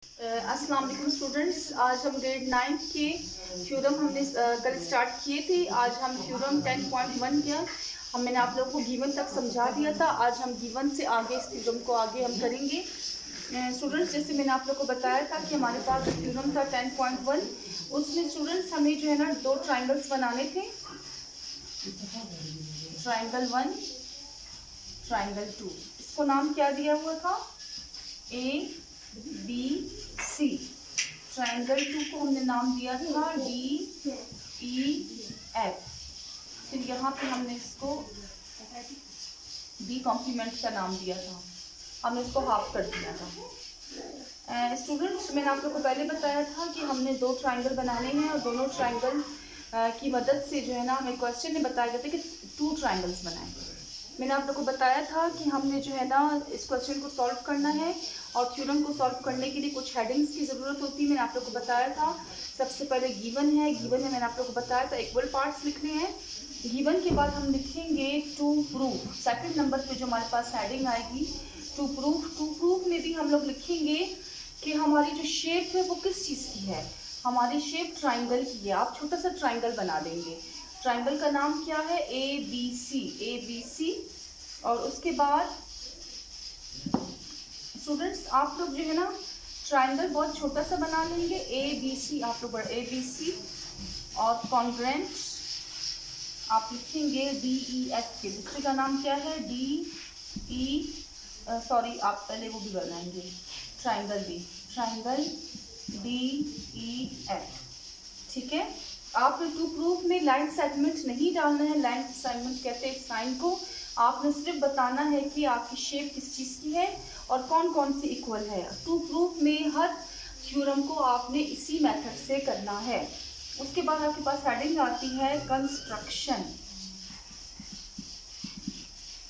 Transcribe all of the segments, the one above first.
अस्सलाम वालेकुम स्टूडेंट्स, आज हम ग्रेड 9 के थ्योरम हमने कल स्टार्ट किए थे। आज हम थ्योरम 10.1 किया। मैंने आप लोगों को गिवन तक समझा दिया था। आज हम गिवन से आगे इस थ्योरम को आगे हम करेंगे। स्टूडेंट्स, जैसे मैंने आप लोगों को बताया था कि हमारे पास थ्योरम था 10.1, उसमें स्टूडेंट्स हमें जो है ना 2 ट्राइंगल्स बनाने थे, ट्राइंगल 1, ट्राइंगल 2। इसको नाम क्या दिया हुआ था? ए बी सी। ट्राइंगल 2 को हमने नाम दिया था डी ई एफ। फिर यहाँ पे हमने इसको बी कॉम्प्लीमेंट का नाम दिया था, हमने इसको हाफ कर दिया था। स्टूडेंट्स, मैंने आप लोगों को पहले बताया था कि हमने 2 ट्राइंगल बनाने हैं और दोनों ट्राइंगल की मदद से जो है ना हमें क्वेश्चन में बताया गया था कि 2 ट्राइंगल्स बनाएं। मैंने आप लोगों को बताया था कि हमने जो है ना इस क्वेश्चन को सॉल्व करना है और थ्योरम को सॉल्व करने के लिए कुछ हेडिंग्स की ज़रूरत होती है। मैंने आप लोगों को बताया था सबसे पहले गिवन है, मैंने आप लोगों को बताया था इक्वल पार्ट्स लिखने हैं। गिवन के बाद हम लिखेंगे टू प्रूफ। सेकंड नंबर पे जो हमारे पास हेडिंग आएगी टू प्रूफ। टू प्रूफ में भी हम लोग लिखेंगे कि हमारी जो शेप है वो किस चीज़ की है। हमारी शेप ट्राइंगल की है। आप छोटा सा ट्राइंगल बना देंगे। ट्राइंगल का नाम क्या है? A B C, A B C. और उसके बाद स्टूडेंट्स आप लोग जो है ना ट्राइंगल बहुत छोटा सा बना लेंगे, ए बी सी। आप लोग ए बी सी और कॉन्ग्रेंट आप लिखेंगे डी ई एफ के। दूसरे का नाम क्या है? डी ई सॉरी, आप पहले वो भी बनाएंगे triangle B, triangle D E F. ठीक है। आपने टू प्रूफ में लाइन सेगमेंट नहीं डालना है। लाइन सेगमेंट कहते हैं साइन को। आपने सिर्फ बताना है कि आपकी शेप किस चीज़ की है और कौन कौन सी इक्वल है। टू प्रूफ में हर थ्योरम को आपने इसी मेथड से करना है। उसके बाद आपके पास हेडिंग आती है कंस्ट्रक्शन।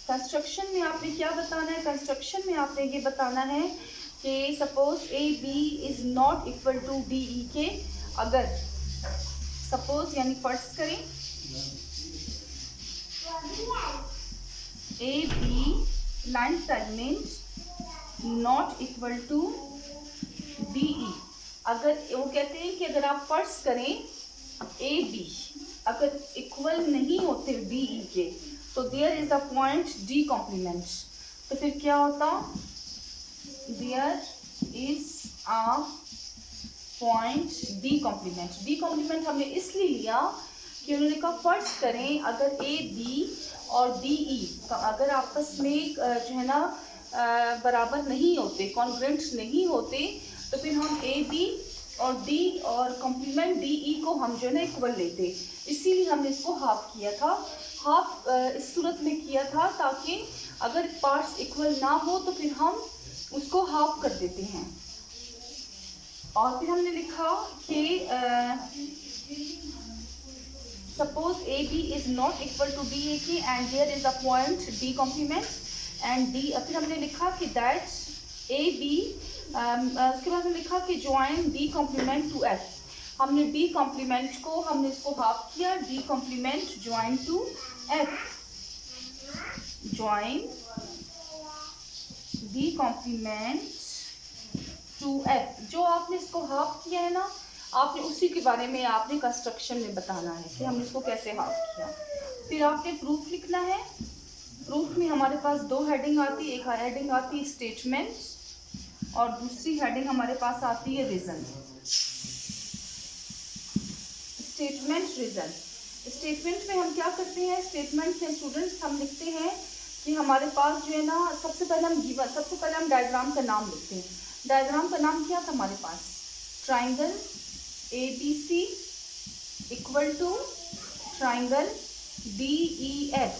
कंस्ट्रक्शन में आपने क्या बताना है? कंस्ट्रक्शन में आपने ये बताना है कि suppose A B is not equal to D E के। अगर सपोज यानी फर्ज करें A B line segment not equal to D E. अगर वो कहते हैं कि अगर आप फर्ज करें ए बी अगर इक्वल नहीं होते डी ई के तो there is a point D complement. तो फिर क्या होता? There is a point D complement. D complement हमने इसलिए लिया कि उन्होंने कहा फर्ज करें अगर ए बी और डी ई अगर आपस में जो है ना बराबर नहीं होते, कॉन्ग्रेंट नहीं होते, तो फिर हम ए बी और डी और कॉम्प्लीमेंट डी ई को हम जो है ना इक्वल लेते। इसीलिए हमने इसको हाफ किया था। हाफ इस सूरत में किया था ताकि अगर पार्ट्स इक्वल ना हो तो फिर हम उसको हाफ कर देते हैं। और फिर हमने लिखा कि suppose A B is not equal to D A K and there is a point D complement and D. फिर हमने लिखा कि दैट ए बी उसके बाद हमने लिखा कि join D complement to F. हमने डी कॉम्प्लीमेंट को हमने इसको हाफ किया। D complement join to F, join D complement to F. जो आपने इसको हाफ किया है ना, आपने उसी के बारे में आपने कंस्ट्रक्शन में बताना है कि हमने इसको कैसे हाफ किया। फिर आपने प्रूफ लिखना है। प्रूफ में हमारे पास 2 हेडिंग आती है। एक हेडिंग आती है स्टेटमेंट और दूसरी हेडिंग हमारे पास आती है रीजन। Statement, reason. स्टेटमेंट में हम क्या करते हैं? स्टेटमेंट में स्टूडेंट्स हम लिखते हैं कि हमारे पास जो है ना सबसे पहले हम डायग्राम का नाम लिखते हैं। डायग्राम का नाम क्या था हमारे पास? Triangle A B C equal to triangle D E F.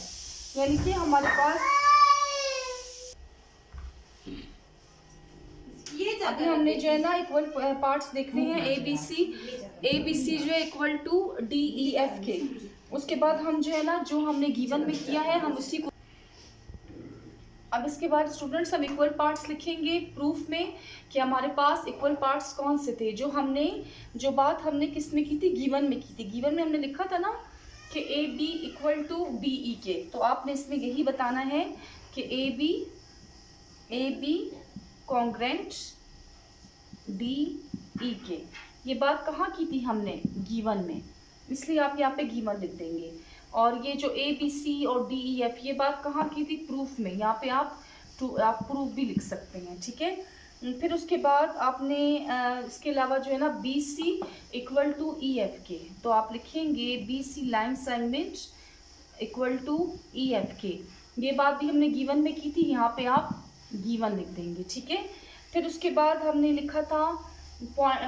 यानी कि हमारे पास अभी हमने जो है ना इक्वल पार्ट्स देखने हैं। ए बी सी जो है equal to D E F के। उसके बाद हम जो है ना जो हमने गिवन में किया है हम उसी को। अब इसके बाद स्टूडेंट्स हम इक्वल पार्ट्स लिखेंगे प्रूफ में कि हमारे पास इक्वल पार्ट्स कौन से थे। जो बात हमने किस में की थी? गिवन में की थी। गिवन में हमने लिखा था ना कि A B equal to D E के। तो आपने इसमें यही बताना है कि A B congruent D E के। ये बात कहाँ की थी हमने, गिवन में, इसलिए आप यहाँ पे गिवन लिख देंगे। और ये जो ए बी सी और डी ई एफ, ये बात कहाँ की थी, प्रूफ में, यहाँ पे आप प्रूफ भी लिख सकते हैं, ठीक है। फिर उसके बाद आपने इसके अलावा जो है ना B C equal to E F के, तो आप लिखेंगे B C line segment equal to E F के। ये बात भी हमने गिवन में की थी, यहाँ पे आप गिवन लिख देंगे, ठीक है। फिर उसके बाद हमने लिखा था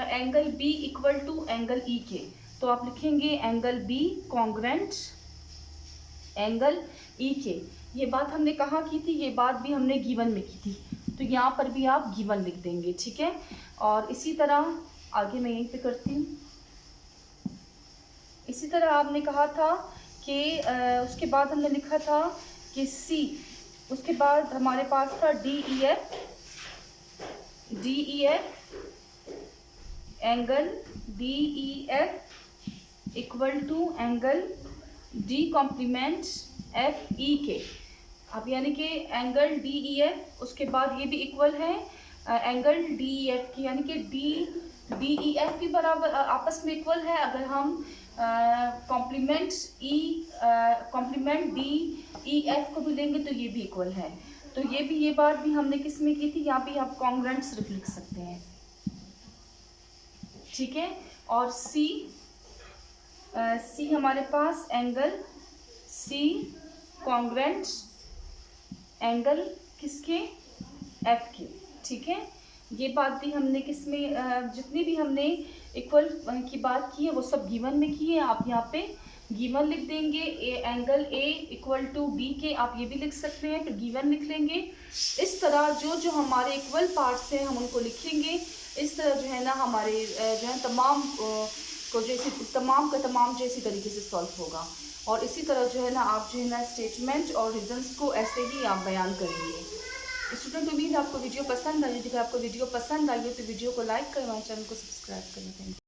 angle B equal to angle E के, तो आप लिखेंगे angle B congruent angle E के। ये बात हमने कहाँ की थी, ये बात भी हमने गिवन में की थी, तो यहाँ पर भी आप गिवन लिख देंगे, ठीक है। और इसी तरह आगे मैं यहीं पे करती हूँ। इसी तरह आपने कहा था कि उसके बाद हमने लिखा था कि सी, उसके बाद हमारे पास था D E F angle D E F equal to angle D complement F E के। अब यानी कि एंगल डी ई एफ, उसके बाद ये भी इक्वल है एंगल डी ई एफ की, यानी कि डी ई एफ भी बराबर आपस में इक्वल है। अगर हम कॉम्प्लीमेंट डी ई एफ को भी लेंगे तो ये भी इक्वल है। तो ये बात भी हमने किस में की थी, यहाँ पे आप कॉन्ग्रेंट सिर्फ लिख सकते हैं, ठीक है। और सी हमारे पास एंगल सी कॉन्ग्रेंट एंगल किसके, एफ के, ठीक है। ये बात भी हमने किसमें जितनी भी हमने इक्वल की बात की है वो सब गिवन में की है। आप यहाँ पे गिवन लिख देंगे, angle A equal to B के, आप ये भी लिख सकते हैं, फिर गिवन लिख लेंगे। इस तरह जो हमारे इक्वल पार्ट्स हैं हम उनको लिखेंगे। इस तरह जो है ना हमारे जो है तमाम को तमाम जैसी तरीके से सॉल्व होगा। और इसी तरह जो है ना आप जो है ना स्टेटमेंट और रीजंस को ऐसे ही आप बयान करेंगे। स्टूडेंट, उम्मीद है आपको वीडियो पसंद आई। अगर आपको वीडियो पसंद आई है तो वीडियो को लाइक करें, हमारे चैनल को सब्सक्राइब करें।